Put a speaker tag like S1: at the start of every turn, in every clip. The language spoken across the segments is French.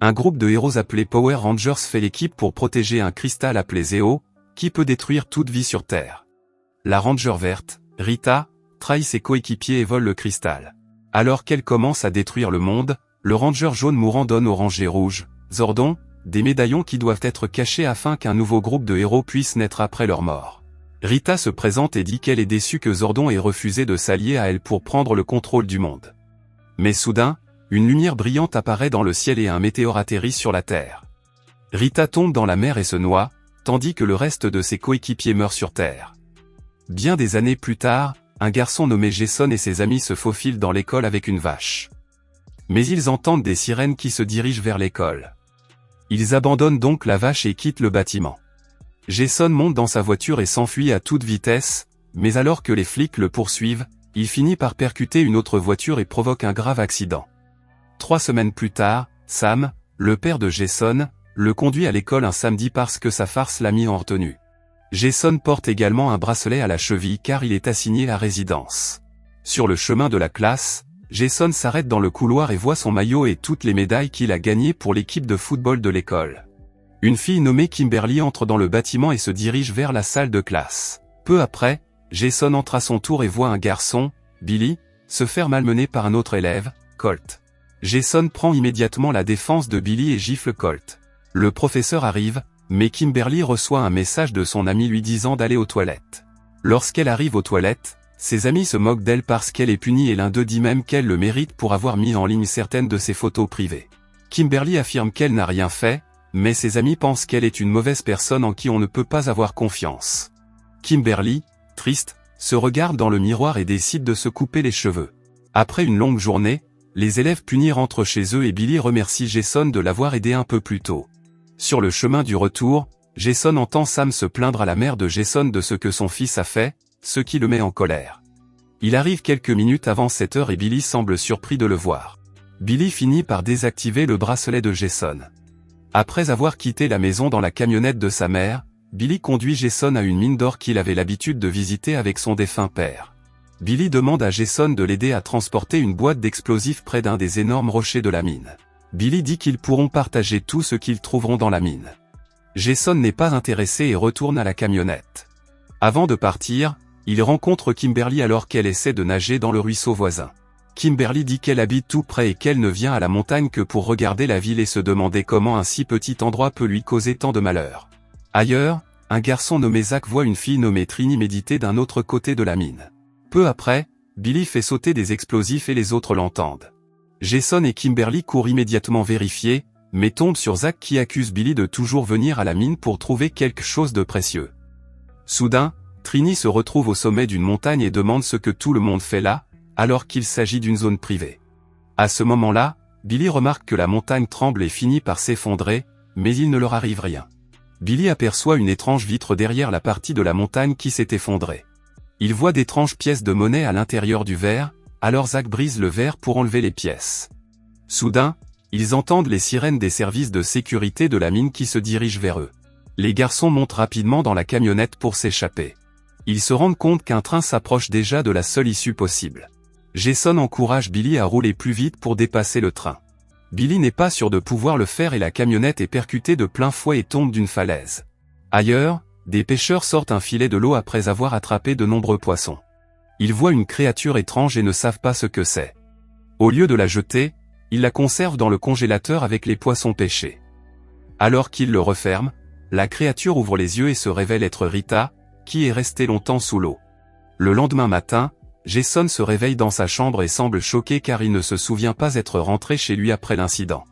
S1: Un groupe de héros appelé Power Rangers fait l'équipe pour protéger un cristal appelé Zeo, qui peut détruire toute vie sur Terre. La Ranger verte, Rita, trahit ses coéquipiers et vole le cristal. Alors qu'elle commence à détruire le monde, le Ranger jaune mourant donne au Ranger rouge, Zordon, des médaillons qui doivent être cachés afin qu'un nouveau groupe de héros puisse naître après leur mort. Rita se présente et dit qu'elle est déçue que Zordon ait refusé de s'allier à elle pour prendre le contrôle du monde. Mais soudain, une lumière brillante apparaît dans le ciel et un météore atterrit sur la Terre. Rita tombe dans la mer et se noie, tandis que le reste de ses coéquipiers meurt sur Terre. Bien des années plus tard, un garçon nommé Jason et ses amis se faufilent dans l'école avec une vache. Mais ils entendent des sirènes qui se dirigent vers l'école. Ils abandonnent donc la vache et quittent le bâtiment. Jason monte dans sa voiture et s'enfuit à toute vitesse, mais alors que les flics le poursuivent, il finit par percuter une autre voiture et provoque un grave accident. 3 semaines plus tard, Sam, le père de Jason, le conduit à l'école un samedi parce que sa farce l'a mis en retenue. Jason porte également un bracelet à la cheville car il est assigné à résidence. Sur le chemin de la classe, Jason s'arrête dans le couloir et voit son maillot et toutes les médailles qu'il a gagnées pour l'équipe de football de l'école. Une fille nommée Kimberly entre dans le bâtiment et se dirige vers la salle de classe. Peu après, Jason entre à son tour et voit un garçon, Billy, se faire malmener par un autre élève, Colt. Jason prend immédiatement la défense de Billy et gifle Colt. Le professeur arrive, mais Kimberly reçoit un message de son ami lui disant d'aller aux toilettes. Lorsqu'elle arrive aux toilettes, ses amis se moquent d'elle parce qu'elle est punie et l'un d'eux dit même qu'elle le mérite pour avoir mis en ligne certaines de ses photos privées. Kimberly affirme qu'elle n'a rien fait, mais ses amis pensent qu'elle est une mauvaise personne en qui on ne peut pas avoir confiance. Kimberly, triste, se regarde dans le miroir et décide de se couper les cheveux. Après une longue journée, les élèves punis rentrent chez eux et Billy remercie Jason de l'avoir aidé un peu plus tôt. Sur le chemin du retour, Jason entend Sam se plaindre à la mère de Jason de ce que son fils a fait, ce qui le met en colère. Il arrive quelques minutes avant cette heure et Billy semble surpris de le voir. Billy finit par désactiver le bracelet de Jason. Après avoir quitté la maison dans la camionnette de sa mère, Billy conduit Jason à une mine d'or qu'il avait l'habitude de visiter avec son défunt père. Billy demande à Jason de l'aider à transporter une boîte d'explosifs près d'un des énormes rochers de la mine. Billy dit qu'ils pourront partager tout ce qu'ils trouveront dans la mine. Jason n'est pas intéressé et retourne à la camionnette. Avant de partir, il rencontre Kimberly alors qu'elle essaie de nager dans le ruisseau voisin. Kimberly dit qu'elle habite tout près et qu'elle ne vient à la montagne que pour regarder la ville et se demander comment un si petit endroit peut lui causer tant de malheur. Ailleurs, un garçon nommé Zach voit une fille nommée Trini méditer d'un autre côté de la mine. Peu après, Billy fait sauter des explosifs et les autres l'entendent. Jason et Kimberly courent immédiatement vérifier, mais tombent sur Zach qui accuse Billy de toujours venir à la mine pour trouver quelque chose de précieux. Soudain, Trini se retrouve au sommet d'une montagne et demande ce que tout le monde fait là, alors qu'il s'agit d'une zone privée. À ce moment-là, Billy remarque que la montagne tremble et finit par s'effondrer, mais il ne leur arrive rien. Billy aperçoit une étrange vitre derrière la partie de la montagne qui s'est effondrée. Il voit d'étranges pièces de monnaie à l'intérieur du verre, alors Zach brise le verre pour enlever les pièces. Soudain, ils entendent les sirènes des services de sécurité de la mine qui se dirigent vers eux. Les garçons montent rapidement dans la camionnette pour s'échapper. Ils se rendent compte qu'un train s'approche déjà de la seule issue possible. Jason encourage Billy à rouler plus vite pour dépasser le train. Billy n'est pas sûr de pouvoir le faire et la camionnette est percutée de plein fouet et tombe d'une falaise. Ailleurs, des pêcheurs sortent un filet de l'eau après avoir attrapé de nombreux poissons. Ils voient une créature étrange et ne savent pas ce que c'est. Au lieu de la jeter, ils la conservent dans le congélateur avec les poissons pêchés. Alors qu'ils le referment, la créature ouvre les yeux et se révèle être Rita, qui est restée longtemps sous l'eau. Le lendemain matin, Jason se réveille dans sa chambre et semble choqué car il ne se souvient pas être rentré chez lui après l'incident.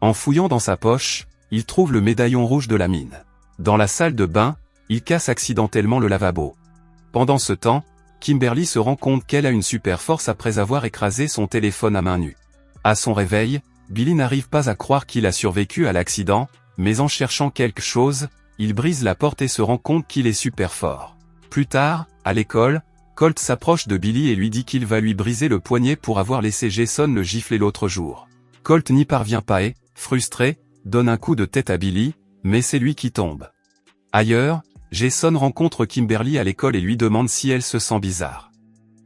S1: En fouillant dans sa poche, il trouve le médaillon rouge de la mine. Dans la salle de bain, il casse accidentellement le lavabo. Pendant ce temps, Kimberly se rend compte qu'elle a une super force après avoir écrasé son téléphone à main nue. À son réveil, Billy n'arrive pas à croire qu'il a survécu à l'accident, mais en cherchant quelque chose, il brise la porte et se rend compte qu'il est super fort. Plus tard, à l'école, Colt s'approche de Billy et lui dit qu'il va lui briser le poignet pour avoir laissé Jason le gifler l'autre jour. Colt n'y parvient pas et, frustré, donne un coup de tête à Billy, mais c'est lui qui tombe. Ailleurs, Jason rencontre Kimberly à l'école et lui demande si elle se sent bizarre.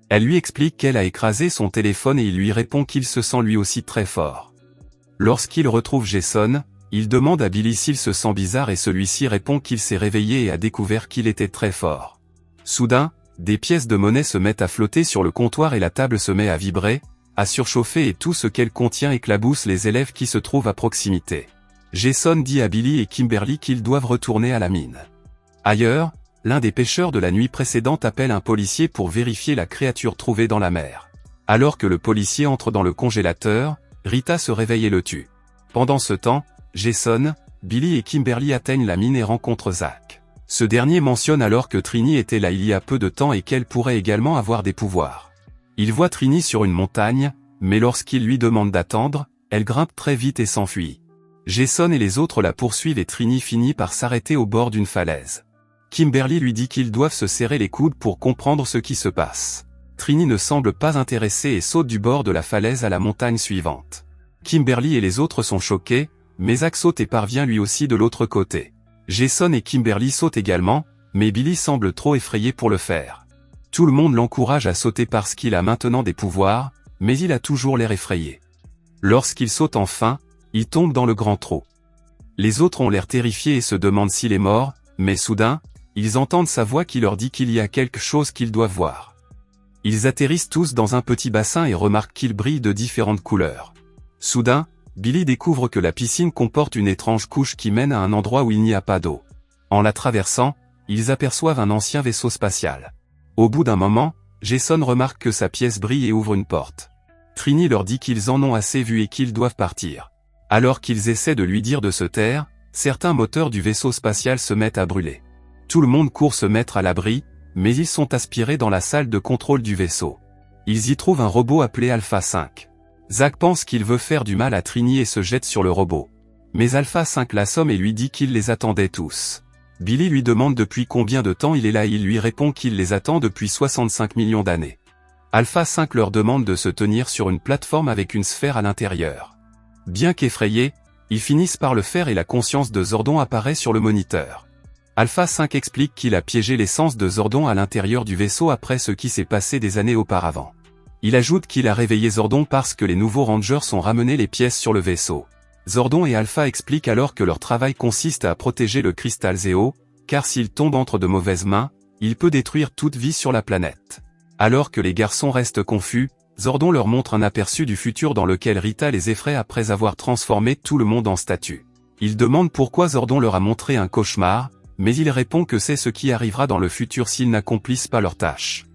S1: Elle lui explique qu'elle a écrasé son téléphone et il lui répond qu'il se sent lui aussi très fort. Lorsqu'il retrouve Jason, il demande à Billy s'il se sent bizarre et celui-ci répond qu'il s'est réveillé et a découvert qu'il était très fort. Soudain, des pièces de monnaie se mettent à flotter sur le comptoir et la table se met à vibrer, à surchauffer et tout ce qu'elle contient éclabousse les élèves qui se trouvent à proximité. Jason dit à Billy et Kimberly qu'ils doivent retourner à la mine. Ailleurs, l'un des pêcheurs de la nuit précédente appelle un policier pour vérifier la créature trouvée dans la mer. Alors que le policier entre dans le congélateur, Rita se réveille et le tue. Pendant ce temps, Jason, Billy et Kimberly atteignent la mine et rencontrent Zach. Ce dernier mentionne alors que Trini était là il y a peu de temps et qu'elle pourrait également avoir des pouvoirs. Il voit Trini sur une montagne, mais lorsqu'il lui demande d'attendre, elle grimpe très vite et s'enfuit. Jason et les autres la poursuivent et Trini finit par s'arrêter au bord d'une falaise. Kimberly lui dit qu'ils doivent se serrer les coudes pour comprendre ce qui se passe. Trini ne semble pas intéressée et saute du bord de la falaise à la montagne suivante. Kimberly et les autres sont choqués, mais Zach saute et parvient lui aussi de l'autre côté. Jason et Kimberly sautent également, mais Billy semble trop effrayé pour le faire. Tout le monde l'encourage à sauter parce qu'il a maintenant des pouvoirs, mais il a toujours l'air effrayé. Lorsqu'il saute enfin, il tombe dans le grand trou. Les autres ont l'air terrifiés et se demandent s'il est mort, mais soudain, ils entendent sa voix qui leur dit qu'il y a quelque chose qu'ils doivent voir. Ils atterrissent tous dans un petit bassin et remarquent qu'il brille de différentes couleurs. Soudain, Billy découvre que la piscine comporte une étrange couche qui mène à un endroit où il n'y a pas d'eau. En la traversant, ils aperçoivent un ancien vaisseau spatial. Au bout d'un moment, Jason remarque que sa pièce brille et ouvre une porte. Trini leur dit qu'ils en ont assez vu et qu'ils doivent partir. Alors qu'ils essaient de lui dire de se taire, certains moteurs du vaisseau spatial se mettent à brûler. Tout le monde court se mettre à l'abri, mais ils sont aspirés dans la salle de contrôle du vaisseau. Ils y trouvent un robot appelé Alpha 5. Zach pense qu'il veut faire du mal à Trini et se jette sur le robot. Mais Alpha 5 l'assomme et lui dit qu'il les attendait tous. Billy lui demande depuis combien de temps il est là et il lui répond qu'il les attend depuis 65 millions d'années. Alpha 5 leur demande de se tenir sur une plateforme avec une sphère à l'intérieur. Bien qu'effrayés, ils finissent par le faire et la conscience de Zordon apparaît sur le moniteur. Alpha 5 explique qu'il a piégé l'essence de Zordon à l'intérieur du vaisseau après ce qui s'est passé des années auparavant. Il ajoute qu'il a réveillé Zordon parce que les nouveaux Rangers ont ramené les pièces sur le vaisseau. Zordon et Alpha expliquent alors que leur travail consiste à protéger le cristal Zéo, car s'il tombe entre de mauvaises mains, il peut détruire toute vie sur la planète. Alors que les garçons restent confus, Zordon leur montre un aperçu du futur dans lequel Rita les effraie après avoir transformé tout le monde en statue. Ils demandent pourquoi Zordon leur a montré un cauchemar, mais il répond que c'est ce qui arrivera dans le futur s'ils n'accomplissent pas leur tâche.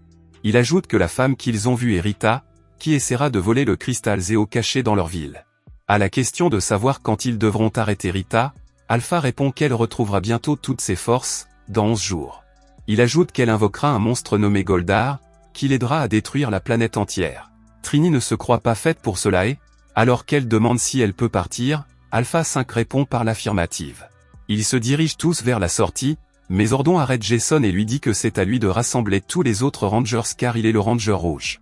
S1: Il ajoute que la femme qu'ils ont vue est Rita, qui essaiera de voler le cristal Zéo caché dans leur ville. À la question de savoir quand ils devront arrêter Rita, Alpha répond qu'elle retrouvera bientôt toutes ses forces, dans 11 jours. Il ajoute qu'elle invoquera un monstre nommé Goldar, qui l'aidera à détruire la planète entière. Trini ne se croit pas faite pour cela et, alors qu'elle demande si elle peut partir, Alpha 5 répond par l'affirmative. Ils se dirigent tous vers la sortie, mais Zordon arrête Jason et lui dit que c'est à lui de rassembler tous les autres Rangers car il est le Ranger Rouge.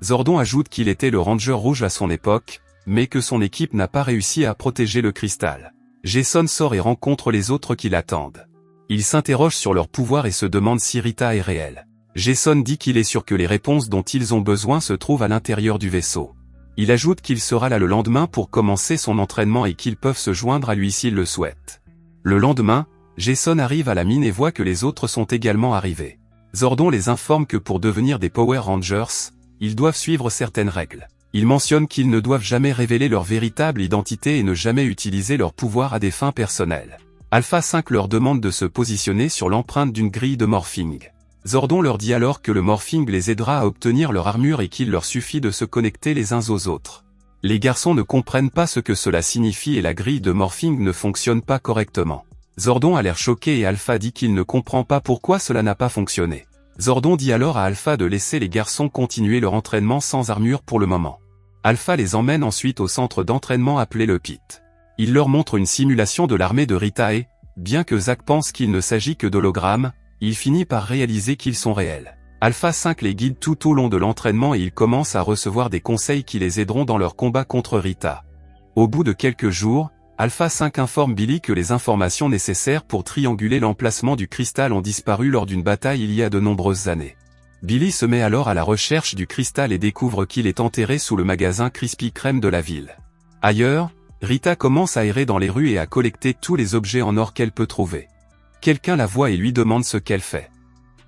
S1: Zordon ajoute qu'il était le Ranger Rouge à son époque, mais que son équipe n'a pas réussi à protéger le cristal. Jason sort et rencontre les autres qui l'attendent. Il s'interroge sur leur pouvoir et se demande si Rita est réelle. Jason dit qu'il est sûr que les réponses dont ils ont besoin se trouvent à l'intérieur du vaisseau. Il ajoute qu'il sera là le lendemain pour commencer son entraînement et qu'ils peuvent se joindre à lui s'ils le souhaitent. Le lendemain, Jason arrive à la mine et voit que les autres sont également arrivés. Zordon les informe que pour devenir des Power Rangers, ils doivent suivre certaines règles. Il mentionne qu'ils ne doivent jamais révéler leur véritable identité et ne jamais utiliser leur pouvoir à des fins personnelles. Alpha 5 leur demande de se positionner sur l'empreinte d'une grille de morphing. Zordon leur dit alors que le morphing les aidera à obtenir leur armure et qu'il leur suffit de se connecter les uns aux autres. Les garçons ne comprennent pas ce que cela signifie et la grille de morphing ne fonctionne pas correctement. Zordon a l'air choqué et Alpha dit qu'il ne comprend pas pourquoi cela n'a pas fonctionné. Zordon dit alors à Alpha de laisser les garçons continuer leur entraînement sans armure pour le moment. Alpha les emmène ensuite au centre d'entraînement appelé le Pit. Il leur montre une simulation de l'armée de Rita et, bien que Zach pense qu'il ne s'agit que d'hologrammes, il finit par réaliser qu'ils sont réels. Alpha 5 les guide tout au long de l'entraînement et ils commencent à recevoir des conseils qui les aideront dans leur combat contre Rita. Au bout de quelques jours, Alpha 5 informe Billy que les informations nécessaires pour trianguler l'emplacement du cristal ont disparu lors d'une bataille il y a de nombreuses années. Billy se met alors à la recherche du cristal et découvre qu'il est enterré sous le magasin Krispy Kreme de la ville. Ailleurs, Rita commence à errer dans les rues et à collecter tous les objets en or qu'elle peut trouver. Quelqu'un la voit et lui demande ce qu'elle fait.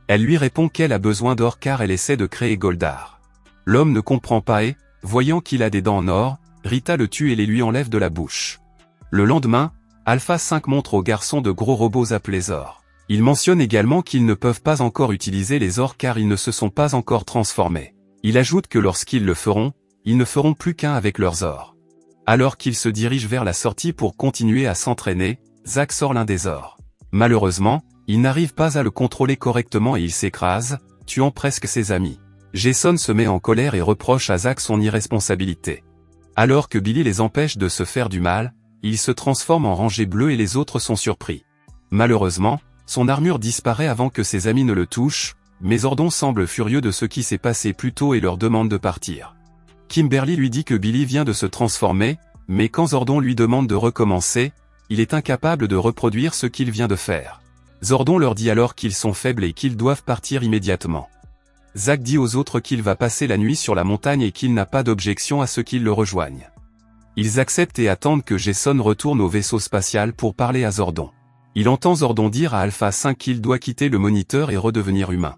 S1: Elle lui répond qu'elle a besoin d'or car elle essaie de créer Goldar. L'homme ne comprend pas et, voyant qu'il a des dents en or, Rita le tue et les lui enlève de la bouche. Le lendemain, Alpha 5 montre aux garçons de gros robots appelés Zor. Il mentionne également qu'ils ne peuvent pas encore utiliser les ors car ils ne se sont pas encore transformés. Il ajoute que lorsqu'ils le feront, ils ne feront plus qu'un avec leurs ors. Alors qu'ils se dirigent vers la sortie pour continuer à s'entraîner, Zack sort l'un des ors. Malheureusement, il n'arrive pas à le contrôler correctement et il s'écrase, tuant presque ses amis. Jason se met en colère et reproche à Zack son irresponsabilité. Alors que Billy les empêche de se faire du mal, il se transforme en rangée bleue et les autres sont surpris. Malheureusement, son armure disparaît avant que ses amis ne le touchent, mais Zordon semble furieux de ce qui s'est passé plus tôt et leur demande de partir. Kimberly lui dit que Billy vient de se transformer, mais quand Zordon lui demande de recommencer, il est incapable de reproduire ce qu'il vient de faire. Zordon leur dit alors qu'ils sont faibles et qu'ils doivent partir immédiatement. Zack dit aux autres qu'il va passer la nuit sur la montagne et qu'il n'a pas d'objection à ce qu'ils le rejoignent. Ils acceptent et attendent que Jason retourne au vaisseau spatial pour parler à Zordon. Il entend Zordon dire à Alpha 5 qu'il doit quitter le moniteur et redevenir humain.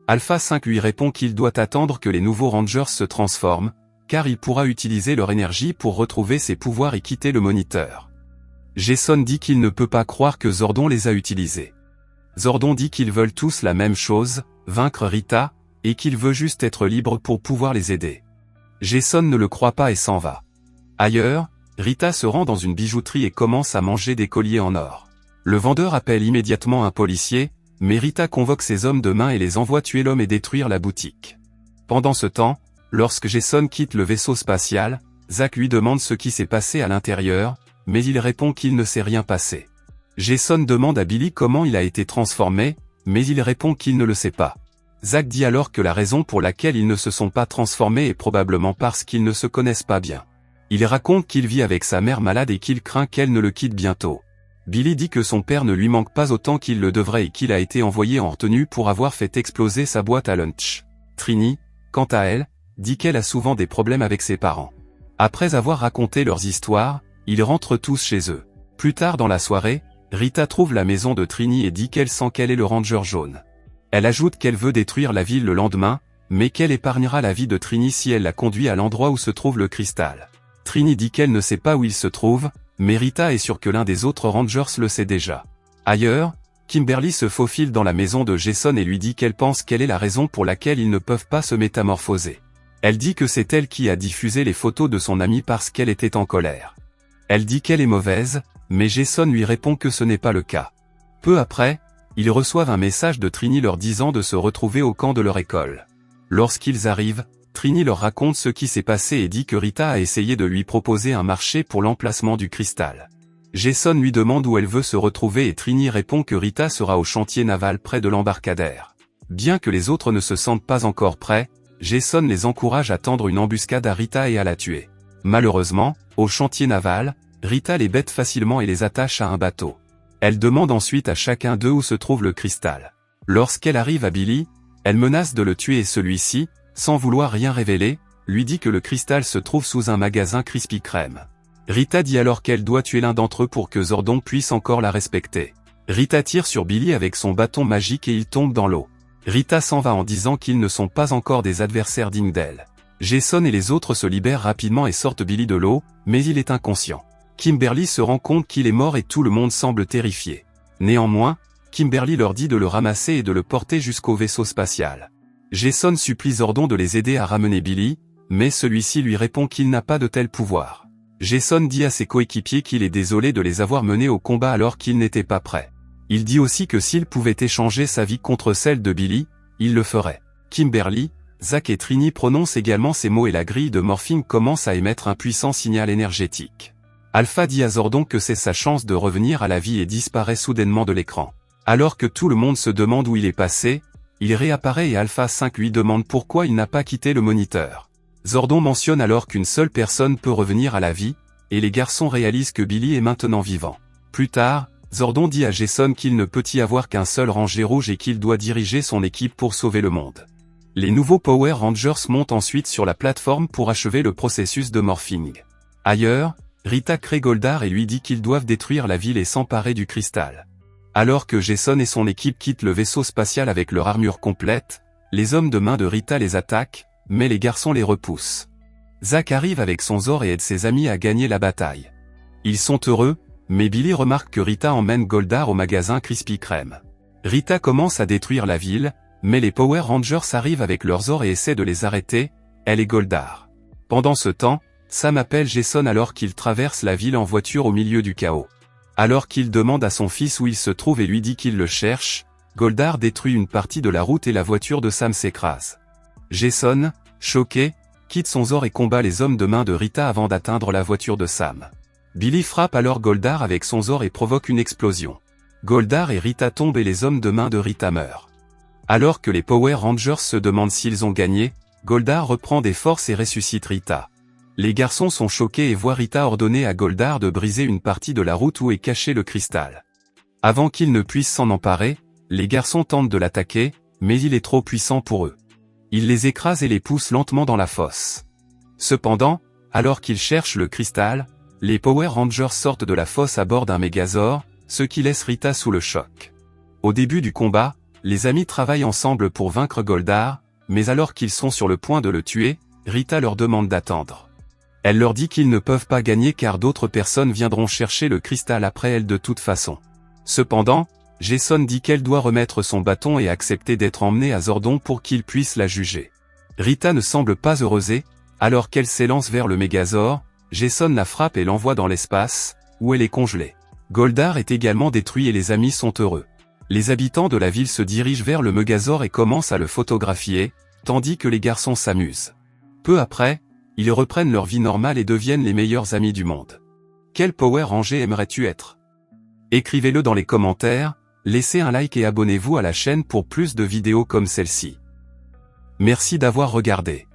S1: Alpha 5 lui répond qu'il doit attendre que les nouveaux Rangers se transforment, car il pourra utiliser leur énergie pour retrouver ses pouvoirs et quitter le moniteur. Jason dit qu'il ne peut pas croire que Zordon les a utilisés. Zordon dit qu'ils veulent tous la même chose, vaincre Rita, et qu'il veut juste être libre pour pouvoir les aider. Jason ne le croit pas et s'en va. Ailleurs, Rita se rend dans une bijouterie et commence à manger des colliers en or. Le vendeur appelle immédiatement un policier, mais Rita convoque ses hommes de main et les envoie tuer l'homme et détruire la boutique. Pendant ce temps, lorsque Jason quitte le vaisseau spatial, Zack lui demande ce qui s'est passé à l'intérieur, mais il répond qu'il ne s'est rien passé. Jason demande à Billy comment il a été transformé, mais il répond qu'il ne le sait pas. Zack dit alors que la raison pour laquelle ils ne se sont pas transformés est probablement parce qu'ils ne se connaissent pas bien. Il raconte qu'il vit avec sa mère malade et qu'il craint qu'elle ne le quitte bientôt. Billy dit que son père ne lui manque pas autant qu'il le devrait et qu'il a été envoyé en retenue pour avoir fait exploser sa boîte à lunch. Trini, quant à elle, dit qu'elle a souvent des problèmes avec ses parents. Après avoir raconté leurs histoires, ils rentrent tous chez eux. Plus tard dans la soirée, Rita trouve la maison de Trini et dit qu'elle sent qu'elle est le Ranger jaune. Elle ajoute qu'elle veut détruire la ville le lendemain, mais qu'elle épargnera la vie de Trini si elle la conduit à l'endroit où se trouve le cristal. Trini dit qu'elle ne sait pas où il se trouve, mais Rita est sûre que l'un des autres Rangers le sait déjà. Ailleurs, Kimberly se faufile dans la maison de Jason et lui dit qu'elle pense quelle est la raison pour laquelle ils ne peuvent pas se métamorphoser. Elle dit que c'est elle qui a diffusé les photos de son amie parce qu'elle était en colère. Elle dit qu'elle est mauvaise, mais Jason lui répond que ce n'est pas le cas. Peu après, ils reçoivent un message de Trini leur disant de se retrouver au camp de leur école. Lorsqu'ils arrivent, Trini leur raconte ce qui s'est passé et dit que Rita a essayé de lui proposer un marché pour l'emplacement du cristal. Jason lui demande où elle veut se retrouver et Trini répond que Rita sera au chantier naval près de l'embarcadère. Bien que les autres ne se sentent pas encore prêts, Jason les encourage à tendre une embuscade à Rita et à la tuer. Malheureusement, au chantier naval, Rita les bête facilement et les attache à un bateau. Elle demande ensuite à chacun d'eux où se trouve le cristal. Lorsqu'elle arrive à Billy, elle menace de le tuer et celui-ci, sans vouloir rien révéler, lui dit que le cristal se trouve sous un magasin Krispy Kreme. Rita dit alors qu'elle doit tuer l'un d'entre eux pour que Zordon puisse encore la respecter. Rita tire sur Billy avec son bâton magique et il tombe dans l'eau. Rita s'en va en disant qu'ils ne sont pas encore des adversaires dignes d'elle. Jason et les autres se libèrent rapidement et sortent Billy de l'eau, mais il est inconscient. Kimberly se rend compte qu'il est mort et tout le monde semble terrifié. Néanmoins, Kimberly leur dit de le ramasser et de le porter jusqu'au vaisseau spatial. Jason supplie Zordon de les aider à ramener Billy, mais celui-ci lui répond qu'il n'a pas de tel pouvoir. Jason dit à ses coéquipiers qu'il est désolé de les avoir menés au combat alors qu'ils n'étaient pas prêts. Il dit aussi que s'il pouvait échanger sa vie contre celle de Billy, il le ferait. Kimberly, Zack et Trini prononcent également ces mots et la grille de morphine commence à émettre un puissant signal énergétique. Alpha dit à Zordon que c'est sa chance de revenir à la vie et disparaît soudainement de l'écran. Alors que tout le monde se demande où il est passé, il réapparaît et Alpha 5 lui demande pourquoi il n'a pas quitté le moniteur. Zordon mentionne alors qu'une seule personne peut revenir à la vie, et les garçons réalisent que Billy est maintenant vivant. Plus tard, Zordon dit à Jason qu'il ne peut y avoir qu'un seul Ranger rouge et qu'il doit diriger son équipe pour sauver le monde. Les nouveaux Power Rangers montent ensuite sur la plateforme pour achever le processus de morphing. Ailleurs, Rita crée Goldar et lui dit qu'ils doivent détruire la ville et s'emparer du cristal. Alors que Jason et son équipe quittent le vaisseau spatial avec leur armure complète, les hommes de main de Rita les attaquent, mais les garçons les repoussent. Zack arrive avec son Zord et aide ses amis à gagner la bataille. Ils sont heureux, mais Billy remarque que Rita emmène Goldar au magasin Krispy Kreme. Rita commence à détruire la ville, mais les Power Rangers arrivent avec leurs Zords et essaient de les arrêter, elle et Goldar. Pendant ce temps, Sam appelle Jason alors qu'il traverse la ville en voiture au milieu du chaos. Alors qu'il demande à son fils où il se trouve et lui dit qu'il le cherche, Goldar détruit une partie de la route et la voiture de Sam s'écrase. Jason, choqué, quitte son Zord et combat les hommes de main de Rita avant d'atteindre la voiture de Sam. Billy frappe alors Goldar avec son Zord et provoque une explosion. Goldar et Rita tombent et les hommes de main de Rita meurent. Alors que les Power Rangers se demandent s'ils ont gagné, Goldar reprend des forces et ressuscite Rita. Les garçons sont choqués et voient Rita ordonner à Goldar de briser une partie de la route où est caché le cristal. Avant qu'ils ne puissent s'en emparer, les garçons tentent de l'attaquer, mais il est trop puissant pour eux. Il les écrase et les pousse lentement dans la fosse. Cependant, alors qu'ils cherchent le cristal, les Power Rangers sortent de la fosse à bord d'un Megazord, ce qui laisse Rita sous le choc. Au début du combat, les amis travaillent ensemble pour vaincre Goldar, mais alors qu'ils sont sur le point de le tuer, Rita leur demande d'attendre. Elle leur dit qu'ils ne peuvent pas gagner car d'autres personnes viendront chercher le cristal après elle de toute façon. Cependant, Jason dit qu'elle doit remettre son bâton et accepter d'être emmenée à Zordon pour qu'il puisse la juger. Rita ne semble pas heureuse, alors qu'elle s'élance vers le Megazord, Jason la frappe et l'envoie dans l'espace, où elle est congelée. Goldar est également détruit et les amis sont heureux. Les habitants de la ville se dirigent vers le Megazord et commencent à le photographier, tandis que les garçons s'amusent. Peu après, ils reprennent leur vie normale et deviennent les meilleurs amis du monde. Quel Power Ranger aimerais-tu être? Écrivez-le dans les commentaires, laissez un like et abonnez-vous à la chaîne pour plus de vidéos comme celle-ci. Merci d'avoir regardé.